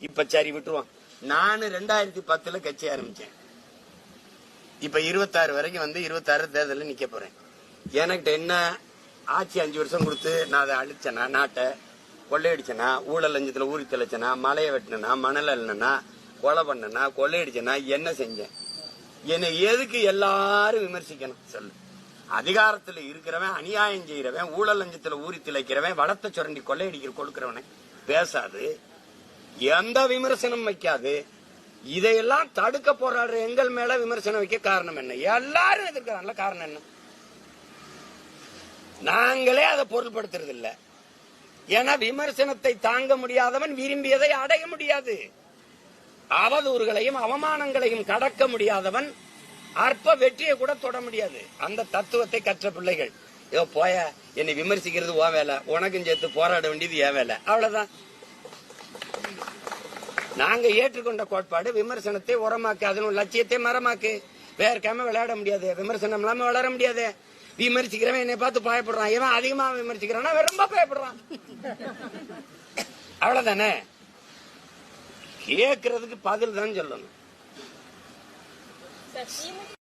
இப்ப சரி விட்டுருவோம். நானு 2010 கட்சி ஆரம்பிச்சேன். இப்ப 26 வரைக்கும் வந்து 26 தேர்தலில் நிக்க போறேன். எனக்கு என்ன ஆட்சி 5 வருஷம் கொடுத்து நான் அதை அழிச்சேனா, நாட்டை கொள்ளையடிச்சனா, ஊழல் லஞ்சத்துல ஊறி தெளிச்சனா, மலையை வெட்டினா, மணல் அள்ளனா, கொலை பண்ணனா, கொள்ளையடிச்சனா, என்ன செஞ்சேன்? என்னை எதுக்கு எல்லாரும் விமர்சிக்கணும் சொல்லு? அதிகாரத்துல இருக்கிறவன், அநியாயம் செய்யறவன், ஊழல் லஞ்சத்துல ஊறி திளைக்கிறவன், வளத்தை சுரண்டி கொள்ளையடிக்கிற கொடுக்கிறவனை பேசாது, எந்த விமர்சனம் வைக்காது. இதையெல்லாம் தடுக்க போராடுற எங்கள் மேல விமர்சனம் வைக்க காரணம் என்ன? எல்லாரும் எதிர்க்கிறாங்களா? காரணம் என்ன? நாங்களே அதை பொருள்படுத்துறது இல்ல. ஏன்னா விமர்சனத்தை தாங்க முடியாதவன் விரும்பியதை அடைய முடியாது. அவதூறுகளையும் அவமானங்களையும் கடக்க முடியாதவன் அற்ப வெற்றியை கூட தொட முடியாது. அந்த தத்துவத்தை கற்ற பிள்ளைகள். ஏதோ போய என்னை விமர்சிக்கிறது ஓ வேலை, உனக்கும் சேர்த்து போராட வேண்டியது ஏன் வேலை, அவ்வளவுதான். நாங்க ஏற்றுக்கொண்ட கோட்பாடு விமர்சனத்தை உரமாக்கு, அதன் லட்சியத்தை மரமாக்கு. வேர்க்காம விளையாட முடியாது, விமர்சனம் இல்லாம வளர முடியாது. விமர்சிக்கிறவன் என்னை பார்த்து பயப்படுறான், இவன் அதிகமா விமர்சிக்கிறான், ரொம்ப பயப்படுறான். அவ்வளவுதானே. கேட்கறதுக்கு பதில் தான் சொல்லணும்.